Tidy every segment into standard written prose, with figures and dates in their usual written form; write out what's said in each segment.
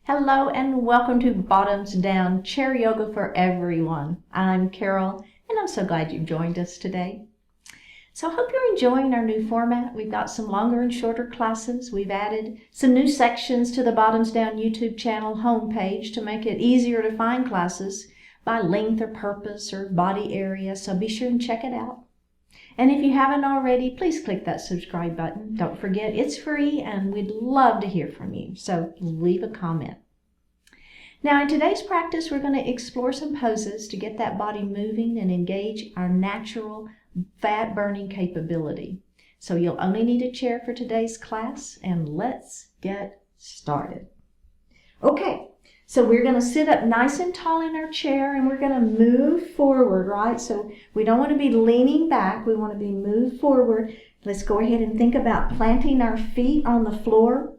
Hello and welcome to Bottoms Down Chair Yoga for Everyone. I'm Carol and I'm so glad you've joined us today. So I hope you're enjoying our new format. We've got some longer and shorter classes. We've added some new sections to the Bottoms Down YouTube channel homepage to make it easier to find classes by length or purpose or body area. So be sure and check it out. And if you haven't already, please click that subscribe button. Don't forget, it's free and we'd love to hear from you. So leave a comment. Now in today's practice, we're going to explore some poses to get that body moving and engage our natural fat burning capability. So you'll only need a chair for today's class, and let's get started. Okay. So we're going to sit up nice and tall in our chair and we're going to move forward, right? So we don't want to be leaning back. We want to be moved forward. Let's go ahead and think about planting our feet on the floor.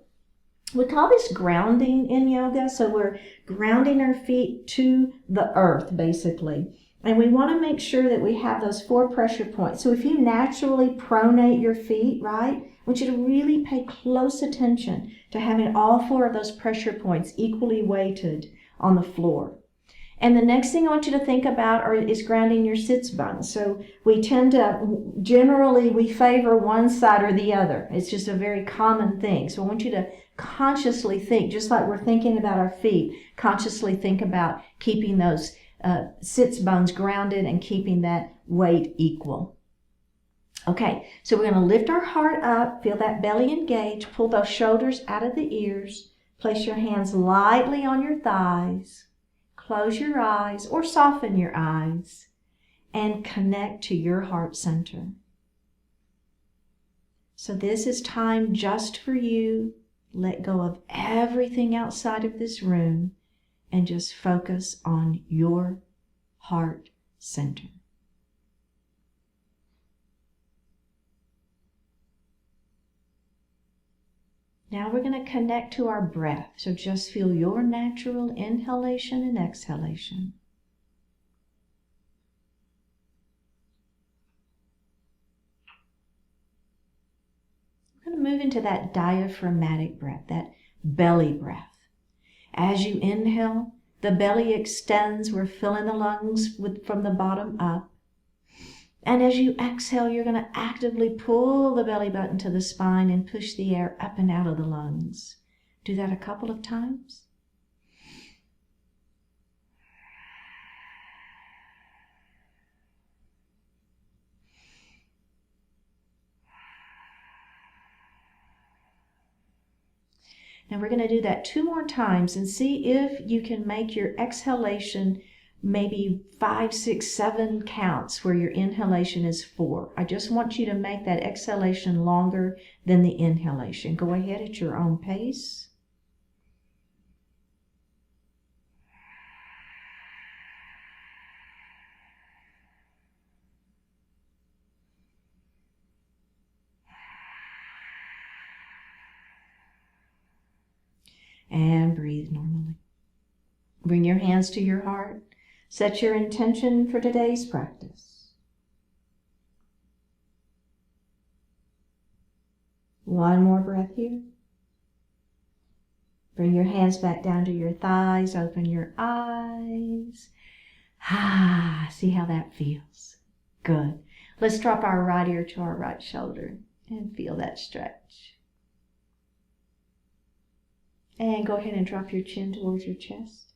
We call this grounding in yoga. So we're grounding our feet to the earth, basically. And we want to make sure that we have those 4 pressure points. So if you naturally pronate your feet, right, I want you to really pay close attention to having all 4 of those pressure points equally weighted on the floor. And the next thing I want you to think about is grounding your sits bones. So we tend to, generally we favor one side or the other. It's just a very common thing. So I want you to consciously think, just like we're thinking about our feet, consciously think about keeping those sits bones grounded and keeping that weight equal. Okay, so we're going to lift our heart up, feel that belly engage, pull those shoulders out of the ears, place your hands lightly on your thighs, close your eyes or soften your eyes, and connect to your heart center. So this is time just for you. Let go of everything outside of this room and just focus on your heart center. Now we're going to connect to our breath. So just feel your natural inhalation and exhalation. We're going to move into that diaphragmatic breath, that belly breath. As you inhale, the belly extends. We're filling the lungs from the bottom up. And as you exhale, you're going to actively pull the belly button to the spine and push the air up and out of the lungs. Do that a couple of times. Now we're going to do that 2 more times and see if you can make your exhalation maybe 5, 6, 7 counts where your inhalation is 4. I just want you to make that exhalation longer than the inhalation. Go ahead at your own pace. And breathe normally. Bring your hands to your heart. Set your intention for today's practice. One more breath here. Bring your hands back down to your thighs. Open your eyes. See how that feels. Good. Let's drop our right ear to our right shoulder and feel that stretch. And go ahead and drop your chin towards your chest.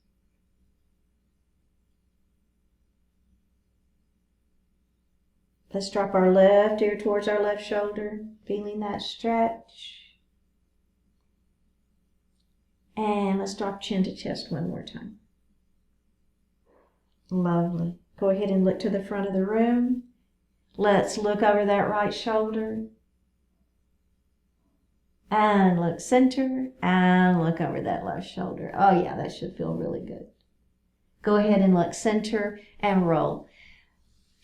Let's drop our left ear towards our left shoulder, feeling that stretch. And let's drop chin to chest one more time. Lovely. Go ahead and look to the front of the room. Let's look over that right shoulder. And look center, and look over that left shoulder. Oh yeah, that should feel really good. Go ahead and look center and roll.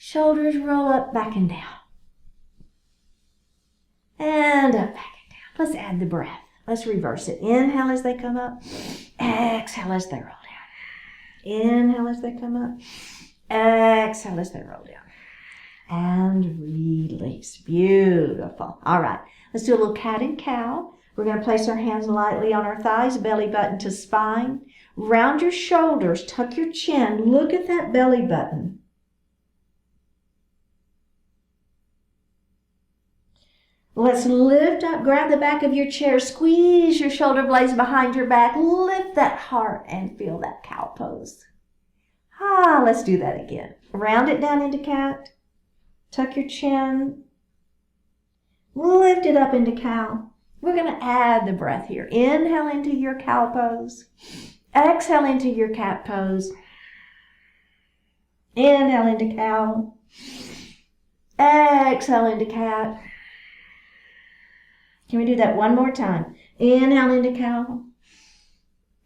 Shoulders roll up, back and down. And up, back and down. Let's add the breath. Let's reverse it. Inhale as they come up. Exhale as they roll down. Inhale as they come up. Exhale as they roll down. And release. Beautiful. All right. Let's do a little cat and cow. We're going to place our hands lightly on our thighs, belly button to spine. Round your shoulders, tuck your chin, look at that belly button. Let's lift up, grab the back of your chair, squeeze your shoulder blades behind your back, lift that heart and feel that cow pose. Let's do that again. Round it down into cat, tuck your chin, lift it up into cow. We're going to add the breath here. Inhale into your cow pose, exhale into your cat pose, inhale into cow, exhale into cat. Can we do that one more time? Inhale into cow.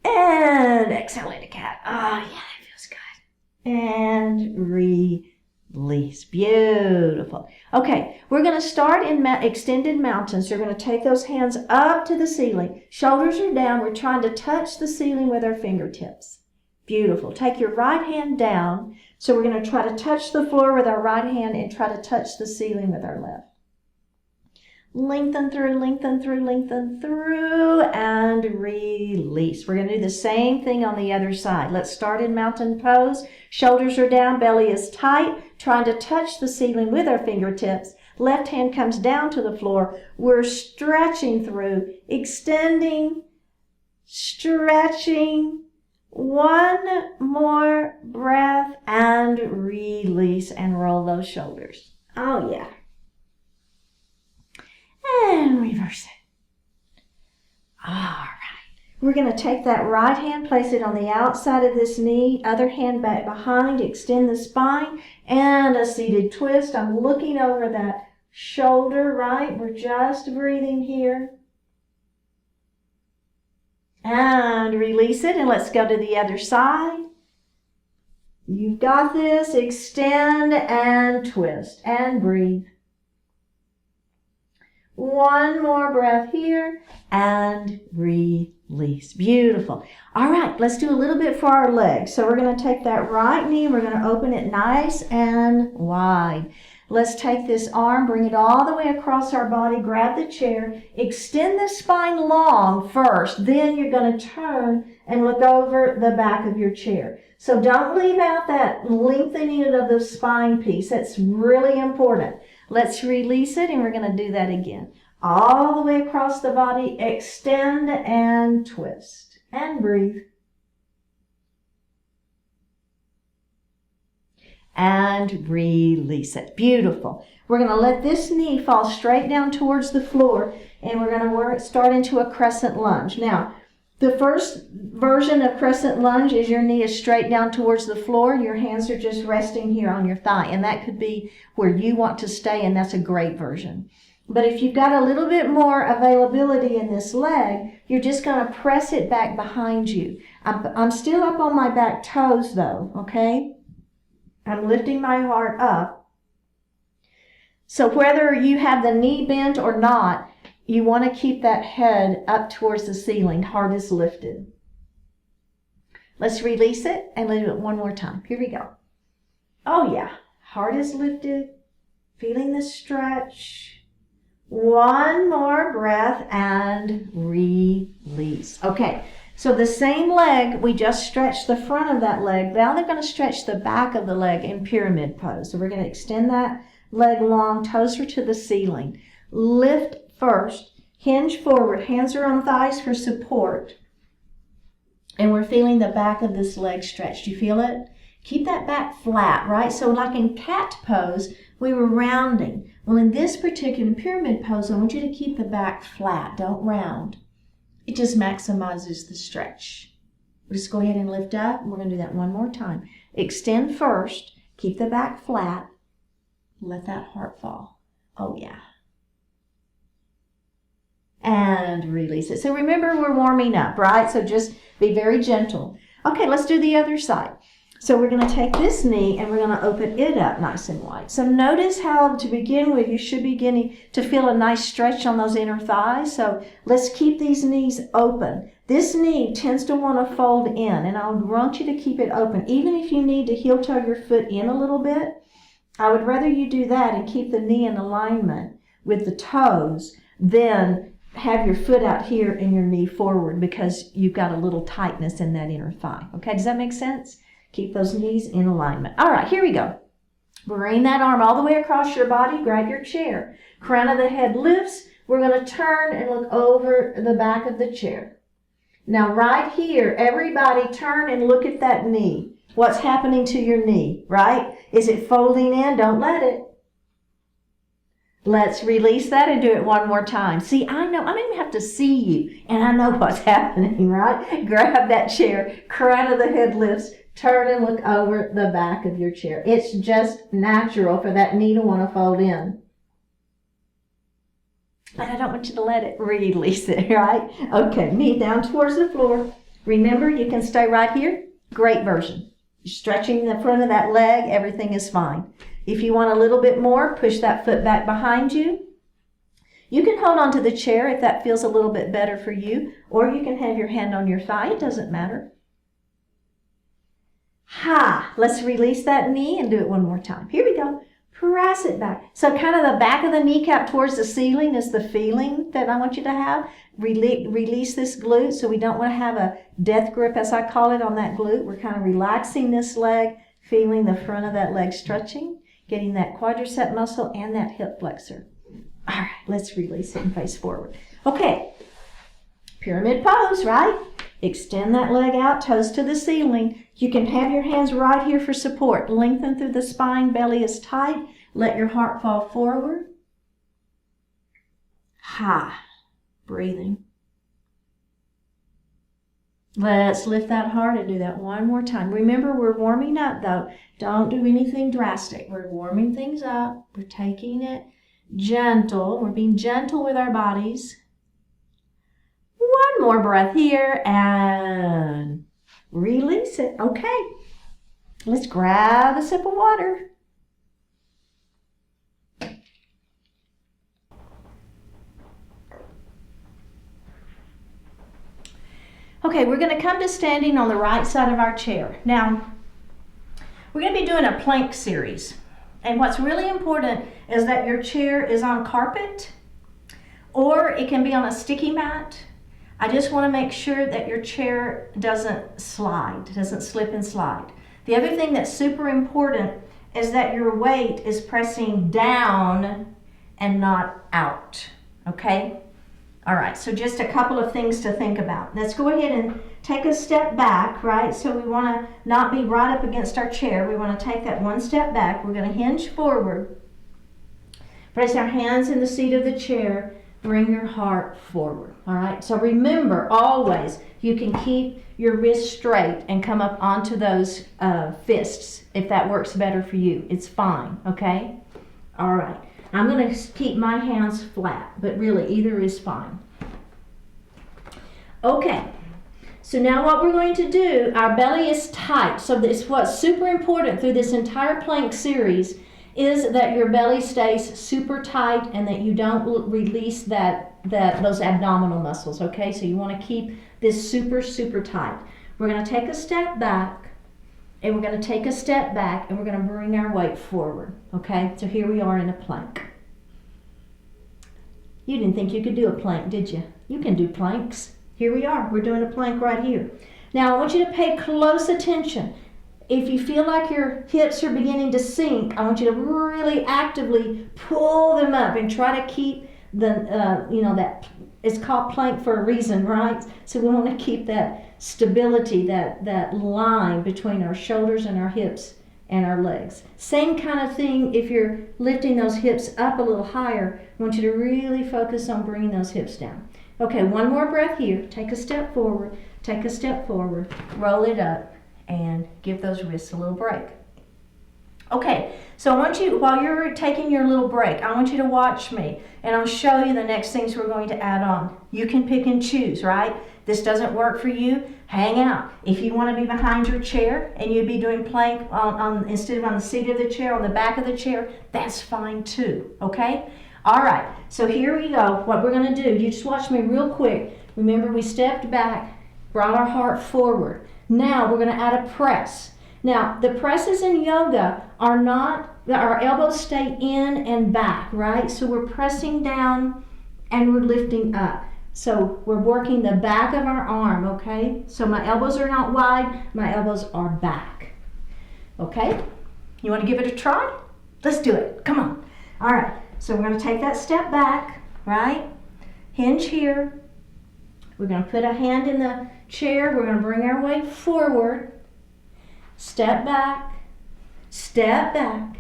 And exhale into cat. Yeah, that feels good. And release. Beautiful. Okay, we're going to start in extended mountain. So you're going to take those hands up to the ceiling. Shoulders are down. We're trying to touch the ceiling with our fingertips. Beautiful. Take your right hand down. So we're going to try to touch the floor with our right hand and try to touch the ceiling with our left. Lengthen through, lengthen through, lengthen through, and release. We're going to do the same thing on the other side. Let's start in mountain pose. Shoulders are down, belly is tight, trying to touch the ceiling with our fingertips. Left hand comes down to the floor. We're stretching through, extending, stretching. One more breath and release and roll those shoulders. Oh, yeah. And reverse it. All right. We're going to take that right hand, place it on the outside of this knee, other hand back behind, extend the spine, and a seated twist. I'm looking over that shoulder, right? We're just breathing here. And release it, and let's go to the other side. You've got this. Extend and twist and breathe. One more breath here and release. Beautiful. All right, let's do a little bit for our legs. So we're going to take that right knee, we're going to open it nice and wide. Let's take this arm, bring it all the way across our body, grab the chair, extend the spine long first, then you're going to turn and look over the back of your chair. So don't leave out that lengthening of the spine piece. That's really important. Let's release it, and we're going to do that again. All the way across the body, extend and twist. And breathe. And release it. Beautiful. We're going to let this knee fall straight down towards the floor, and we're going to start into a crescent lunge. Now, the first version of crescent lunge is your knee is straight down towards the floor. Your hands are just resting here on your thigh, and that could be where you want to stay, and that's a great version. But if you've got a little bit more availability in this leg, you're just going to press it back behind you. I'm still up on my back toes though, okay? I'm lifting my heart up. So whether you have the knee bent or not, you want to keep that head up towards the ceiling, heart is lifted. Let's release it and let's do it one more time. Here we go. Oh yeah, heart is lifted, feeling the stretch. One more breath and release. Okay, so the same leg, we just stretched the front of that leg. Now they're going to stretch the back of the leg in pyramid pose. So we're going to extend that leg long, toes are to the ceiling. Lift first, hinge forward, hands are on thighs for support. And we're feeling the back of this leg stretch. Do you feel it? Keep that back flat, right? So like in cat pose, we were rounding. Well, in this particular pyramid pose, I want you to keep the back flat. Don't round. It just maximizes the stretch. We'll just go ahead and lift up. We're going to do that one more time. Extend first. Keep the back flat. Let that heart fall. Oh, yeah. And release it. So remember, we're warming up, right? So just be very gentle. Okay, let's do the other side. So we're going to take this knee and we're going to open it up nice and wide. So notice how to begin with, you should be beginning to feel a nice stretch on those inner thighs. So let's keep these knees open. This knee tends to want to fold in, and I would want you to keep it open. Even if you need to heel toe your foot in a little bit, I would rather you do that and keep the knee in alignment with the toes than have your foot out here and your knee forward because you've got a little tightness in that inner thigh. Okay, does that make sense? Keep those knees in alignment. All right, here we go. Bring that arm all the way across your body. Grab your chair. Crown of the head lifts. We're going to turn and look over the back of the chair. Now right here, everybody turn and look at that knee. What's happening to your knee, right? Is it folding in? Don't let it. Let's release that and do it one more time. See, I know, I don't even have to see you, and I know what's happening, right? Grab that chair, crown of the head lifts, turn and look over the back of your chair. It's just natural for that knee to want to fold in. But I don't want you to let it release it, right? Okay, knee down towards the floor. Remember, you can stay right here. Great version. Stretching the front of that leg, everything is fine. If you want a little bit more, push that foot back behind you. You can hold on to the chair if that feels a little bit better for you, or you can have your hand on your thigh. It doesn't matter. Ha! Let's release that knee and do it one more time. Here we go. Press it back. So kind of the back of the kneecap towards the ceiling is the feeling that I want you to have. Release this glute, so we don't want to have a death grip, as I call it, on that glute. We're kind of relaxing this leg, feeling the front of that leg stretching, getting that quadricep muscle and that hip flexor. All right, let's release it and face forward. Okay, pyramid pose, right? Extend that leg out, toes to the ceiling. You can have your hands right here for support. Lengthen through the spine, belly is tight. Let your heart fall forward. Ha, breathing. Let's lift that heart and do that one more time. Remember, we're warming up though. Don't do anything drastic. We're warming things up. We're taking it gentle. We're being gentle with our bodies. One more breath here and release it. Okay. Let's grab a sip of water. Okay, we're going to come to standing on the right side of our chair. Now, we're going to be doing a plank series. And what's really important is that your chair is on carpet, or it can be on a sticky mat. I just want to make sure that your chair doesn't slip and slide. The other thing that's super important is that your weight is pressing down and not out, okay? All right, so just a couple of things to think about. Let's go ahead and take a step back, right? So we want to not be right up against our chair. We want to take that one step back. We're going to hinge forward. Place our hands in the seat of the chair. Bring your heart forward, all right? So remember, always, you can keep your wrists straight and come up onto those fists if that works better for you. It's fine, okay? All right. I'm going to keep my hands flat, but really either is fine. Okay, so now what we're going to do, our belly is tight. So this, what's super important through this entire plank series is that your belly stays super tight and that you don't release those abdominal muscles, okay? So you want to keep this super, super tight. We're going to take a step back. And we're going to take a step back and we're going to bring our weight forward, okay? So here we are in a plank. You didn't think you could do a plank, did you? You can do planks. Here we are. We're doing a plank right here. Now I want you to pay close attention. If you feel like your hips are beginning to sink, I want you to really actively pull them up and try to keep that it's called plank for a reason, right? So we want to keep that stability, that line between our shoulders and our hips and our legs. Same kind of thing if you're lifting those hips up a little higher. I want you to really focus on bringing those hips down. Okay, one more breath here. Take a step forward, roll it up, and give those wrists a little break. Okay, so I want you, while you're taking your little break, I want you to watch me, and I'll show you the next things we're going to add on. You can pick and choose, right? This doesn't work for you, hang out. If you want to be behind your chair and you'd be doing plank instead of on the seat of the chair, on the back of the chair, that's fine too, okay? All right, so here we go. What we're going to do, you just watch me real quick. Remember, we stepped back, brought our heart forward. Now we're going to add a press. Now, the presses in yoga are not, our elbows stay in and back, right? So we're pressing down and we're lifting up. So we're working the back of our arm, okay? So my elbows are not wide, my elbows are back. Okay? You want to give it a try? Let's do it. Come on. All right. So we're going to take that step back, right? Hinge here. We're going to put a hand in the chair. We're going to bring our weight forward. Step back. Step back.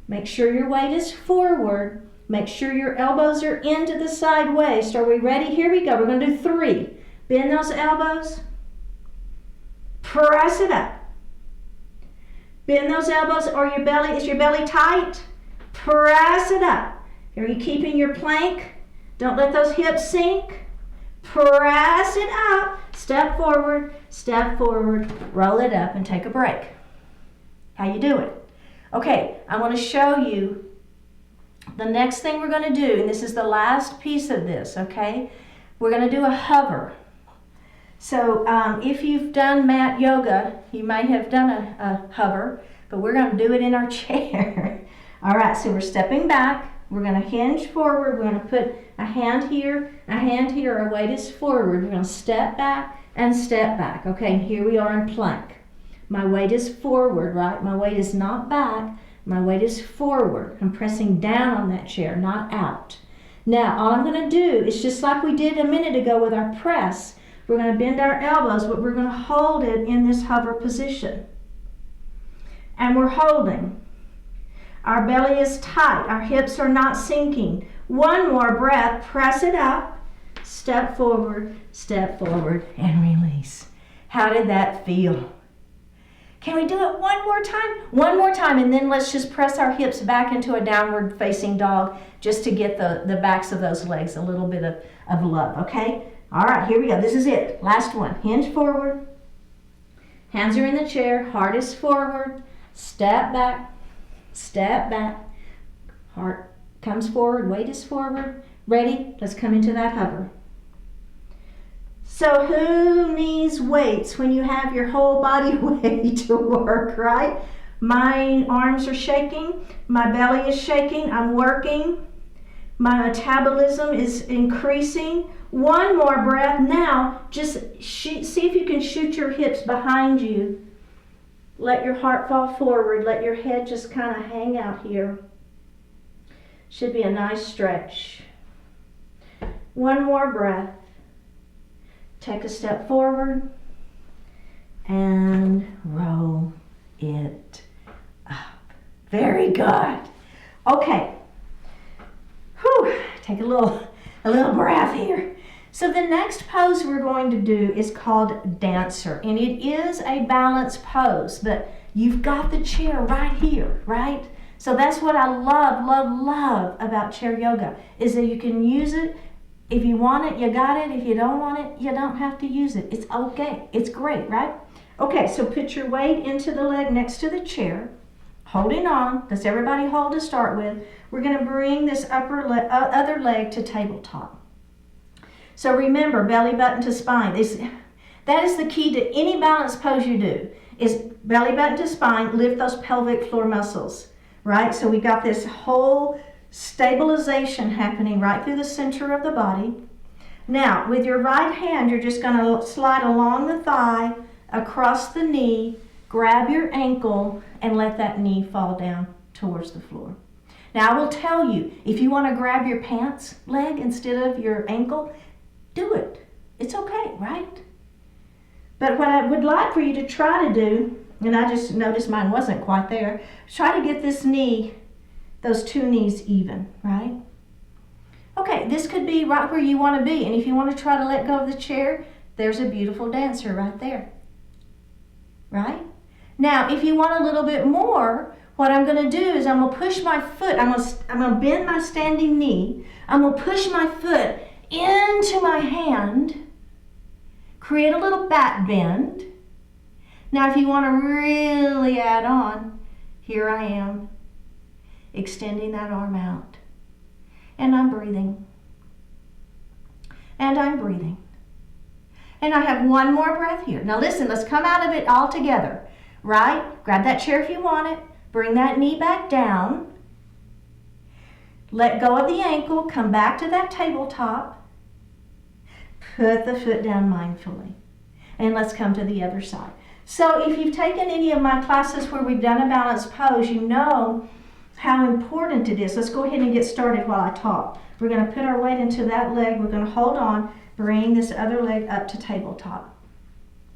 Make sure your weight is forward. Make sure your elbows are into the side waist. Are we ready? Here we go. We're going to do 3. Bend those elbows. Press it up. Bend those elbows, or your belly, is your belly tight? Press it up. Are you keeping your plank? Don't let those hips sink. Press it up. Step forward, roll it up and take a break. How you doing? Okay, I want to show you the next thing we're going to do, and this is the last piece of this, okay? We're going to do a hover. So if you've done mat yoga, you may have done a hover, but we're going to do it in our chair. All right, so we're stepping back. We're going to hinge forward. We're going to put a hand here, our weight is forward. We're going to step back and step back. Okay, and here we are in plank. My weight is forward, right? My weight is not back. My weight is forward. I'm pressing down on that chair, not out. Now, all I'm going to do is just like we did a minute ago with our press. We're going to bend our elbows, but we're going to hold it in this hover position. And we're holding. Our belly is tight. Our hips are not sinking. One more breath. Press it up. Step forward, and release. How did that feel? Can we do it one more time? One more time, and then let's just press our hips back into a downward facing dog just to get the backs of those legs a little bit of love, okay? All right, here we go. This is it. Last one. Hinge forward. Hands are in the chair. Heart is forward. Step back. Step back. Heart comes forward. Weight is forward. Ready? Let's come into that hover. So who needs weights when you have your whole body weight to work, right? My arms are shaking. My belly is shaking. I'm working. My metabolism is increasing. One more breath. Now, just see if you can shoot your hips behind you. Let your heart fall forward. Let your head just kind of hang out here. Should be a nice stretch. One more breath. Take a step forward and roll it up. Very good. Okay. Whew. Take a little breath here. So the next pose we're going to do is called dancer, and it is a balance pose, but you've got the chair right here, right? So that's what I love about chair yoga, is that you can use it. If you want it, you got it. If you don't want it, you don't have to use it. It's okay. It's great, right? Okay, so put your weight into the leg next to the chair, holding on. Does everybody hold to start with? We're going to bring this other leg to tabletop. So remember, belly button to spine. That is the key to any balance pose you do, is belly button to spine, lift those pelvic floor muscles, right? So we got this whole stabilization happening right through the center of the body. Now, with your right hand, you're just going to slide along the thigh, across the knee, grab your ankle, and let that knee fall down towards the floor. Now, I will tell you, if you want to grab your pants leg instead of your ankle, do it. It's okay, right? But what I would like for you to try to do, and I just noticed mine wasn't quite there, try to get this knee, those two knees even, right? Okay, this could be right where you want to be, and if you want to try to let go of the chair, there's a beautiful dancer right there, right? Now, if you want a little bit more, what I'm going to do is I'm going to push my foot, I'm going to bend my standing knee, I'm going to push my foot into my hand, create a little back bend. Now, if you want to really add on, here I am, extending that arm out. And I'm breathing. And I'm breathing. And I have one more breath here. Now listen, let's come out of it all together, right? Grab that chair if you want it. Bring that knee back down. Let go of the ankle, come back to that tabletop, put the foot down mindfully. And let's come to the other side. So if you've taken any of my classes where we've done a balanced pose, you know how important it is. Let's go ahead and get started while I talk. We're going to put our weight into that leg. We're going to hold on, bring this other leg up to tabletop.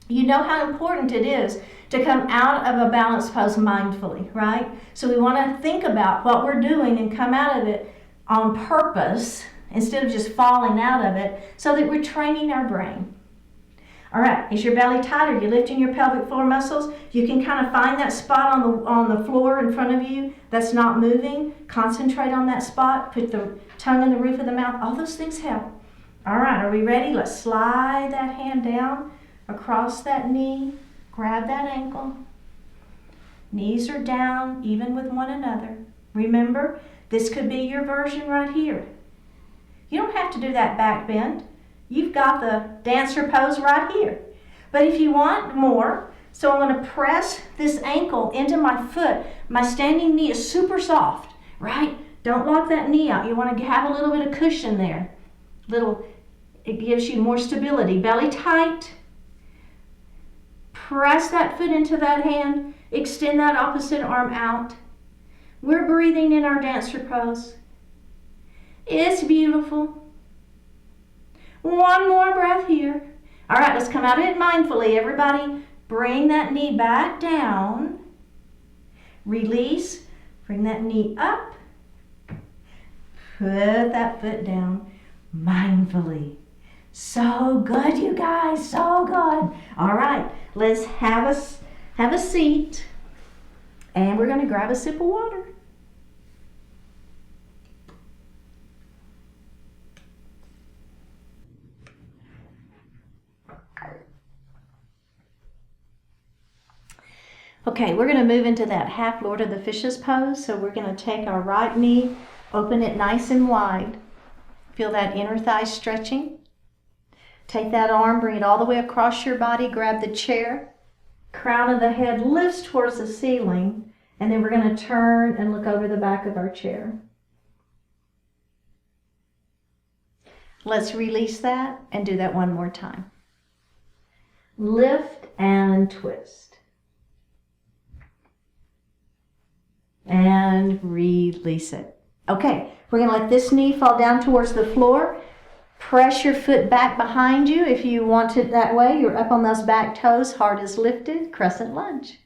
You know how important it is to come out of a balanced pose mindfully, right? So we want to think about what we're doing and come out of it on purpose instead of just falling out of it, so that we're training our brain. All right, is your belly tight? Are you lifting your pelvic floor muscles? You can kind of find that spot on the floor in front of you that's not moving. Concentrate on that spot. Put the tongue in the roof of the mouth. All those things help. All right, are we ready? Let's slide that hand down across that knee. Grab that ankle. Knees are down, even with one another. Remember, this could be your version right here. You don't have to do that back bend. You've got the dancer pose right here. But if you want more, so I'm going to press this ankle into my foot. My standing knee is super soft, right? Don't lock that knee out. You want to have a little bit of cushion there. It gives you more stability. Belly tight. Press that foot into that hand. Extend that opposite arm out. We're breathing in our dancer pose. It's beautiful. One more breath here. All right, let's come out of it mindfully. Everybody, bring that knee back down. Release. Bring that knee up. Put that foot down mindfully. So good, you guys. So good. All right, let's have a seat. And we're going to grab a sip of water. Okay, we're going to move into that half Lord of the Fishes pose. So we're going to take our right knee, open it nice and wide. Feel that inner thigh stretching. Take that arm, bring it all the way across your body, grab the chair. Crown of the head lifts towards the ceiling, and then we're going to turn and look over the back of our chair. Let's release that and do that one more time. Lift and twist. And release it. Okay, we're going to let this knee fall down towards the floor. Press your foot back behind you if you want it that way. You're up on those back toes. Heart is lifted. Crescent lunge.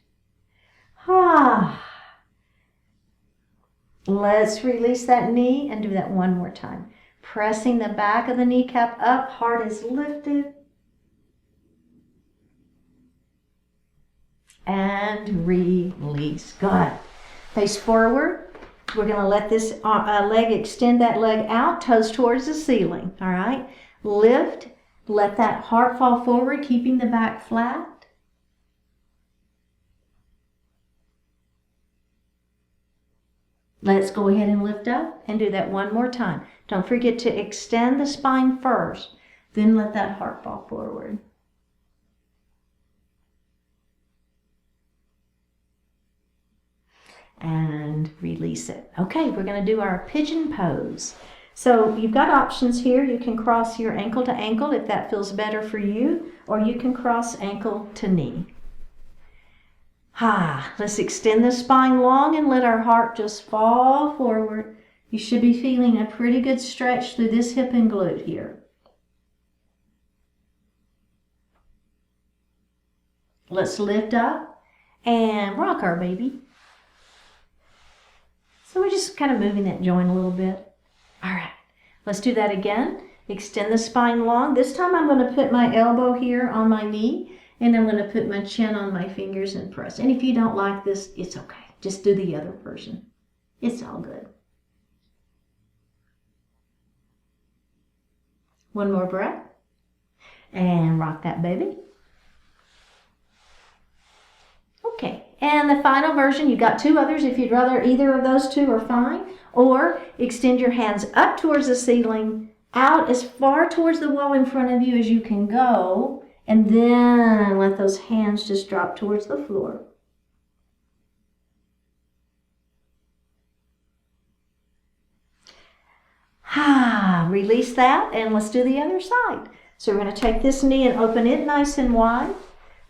Let's release that knee and do that one more time. Pressing the back of the kneecap up. Heart is lifted. And release. Good. Face forward. We're going to let this leg extend that leg out, toes towards the ceiling. All right. Lift. Let that heart fall forward, keeping the back flat. Let's go ahead and lift up and do that one more time. Don't forget to extend the spine first, then let that heart fall forward. And release it. Okay, we're going to do our pigeon pose. So you've got options here. You can cross your ankle to ankle if that feels better for you, or you can cross ankle to knee. Let's extend the spine long and let our heart just fall forward. You should be feeling a pretty good stretch through this hip and glute here. Let's lift up and rock our baby. So we're just kind of moving that joint a little bit. All right, let's do that again. Extend the spine long. This time I'm going to put my elbow here on my knee, and I'm going to put my chin on my fingers and press. And if you don't like this, it's okay. Just do the other version. It's all good. One more breath. And rock that baby. Okay. And the final version, you've got two others. If you'd rather either of those two are fine. Or extend your hands up towards the ceiling, out as far towards the wall in front of you as you can go, and then let those hands just drop towards the floor. Release that, and let's do the other side. So we're going to take this knee and open it nice and wide.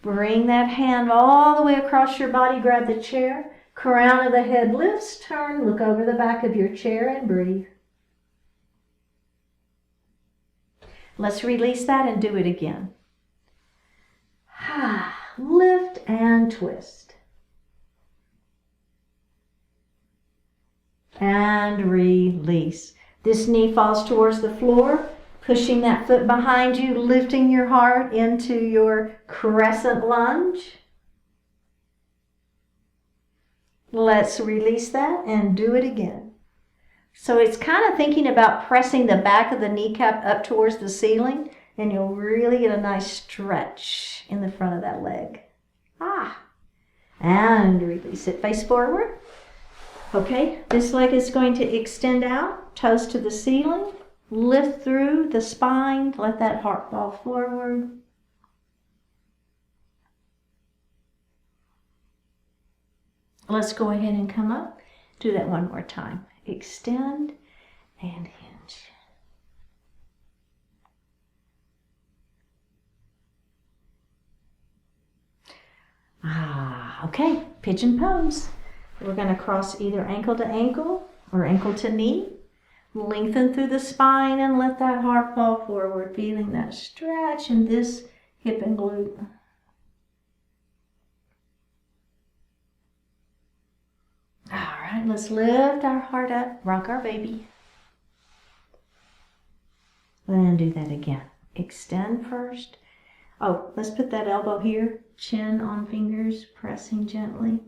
Bring that hand all the way across your body. Grab the chair. Crown of the head lifts. Turn. Look over the back of your chair and breathe. Let's release that and do it again. Lift and twist. And release. This knee falls towards the floor, pushing that foot behind you, lifting your heart into your crescent lunge. Let's release that and do it again. So it's kind of thinking about pressing the back of the kneecap up towards the ceiling, and you'll really get a nice stretch in the front of that leg. And release it, face forward. Okay, this leg is going to extend out, toes to the ceiling, lift through the spine, let that heart fall forward. Let's go ahead and come up. Do that one more time. Extend and hinge. Okay, pigeon pose. We're going to cross either ankle to ankle or ankle to knee. Lengthen through the spine and let that heart fall forward, feeling that stretch in this hip and glute. All right, let's lift our heart up, rock our baby. And do that again. Extend first. Oh, let's put that elbow here, chin on fingers, pressing gently.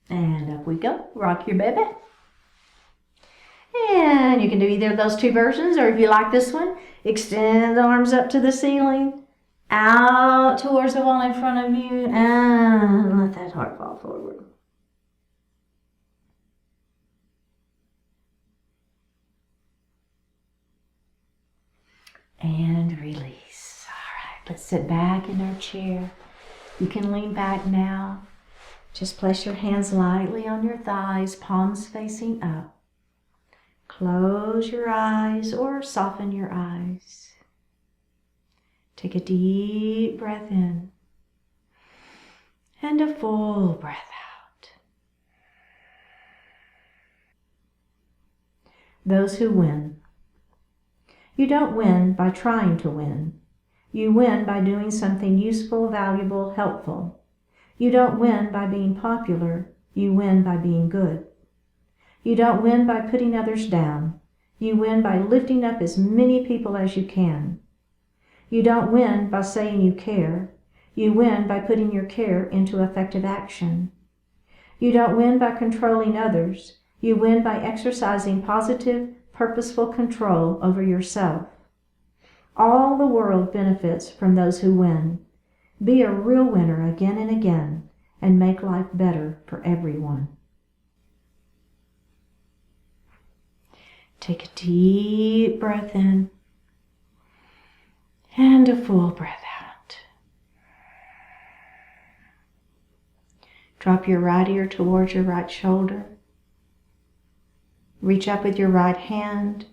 And up we go. Rock your baby. And you can do either of those two versions, or if you like this one, extend the arms up to the ceiling, out towards the wall in front of you, and let that heart fall forward. And release. All right, let's sit back in our chair. You can lean back now. Just place your hands lightly on your thighs, palms facing up. Close your eyes or soften your eyes. Take a deep breath in and a full breath out. Those who win. You don't win by trying to win. You win by doing something useful, valuable, helpful. You don't win by being popular. You win by being good. You don't win by putting others down. You win by lifting up as many people as you can. You don't win by saying you care. You win by putting your care into effective action. You don't win by controlling others. You win by exercising positive, purposeful control over yourself. All the world benefits from those who win. Be a real winner again and again, and make life better for everyone. Take a deep breath in and a full breath out. Drop your right ear towards your right shoulder. Reach up with your right hand.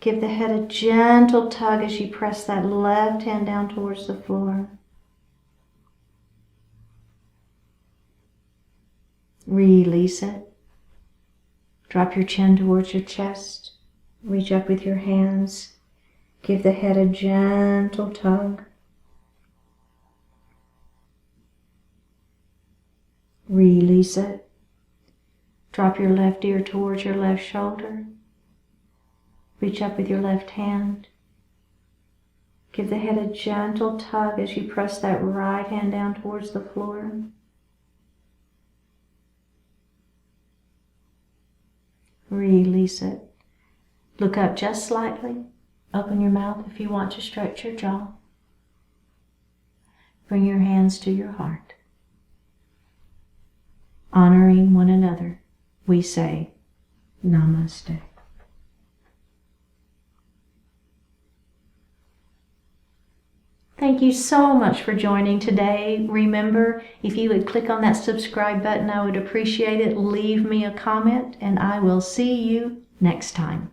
Give the head a gentle tug as you press that left hand down towards the floor. Release it. Drop your chin towards your chest. Reach up with your hands. Give the head a gentle tug. Release it. Drop your left ear towards your left shoulder. Reach up with your left hand. Give the head a gentle tug as you press that right hand down towards the floor. Release it. Look up just slightly. Open your mouth if you want to stretch your jaw. Bring your hands to your heart. Honoring one another, we say, Namaste. thank you so much for joining today. Remember, if you would click on that subscribe button, I would appreciate it. Leave me a comment, and I will see you next time.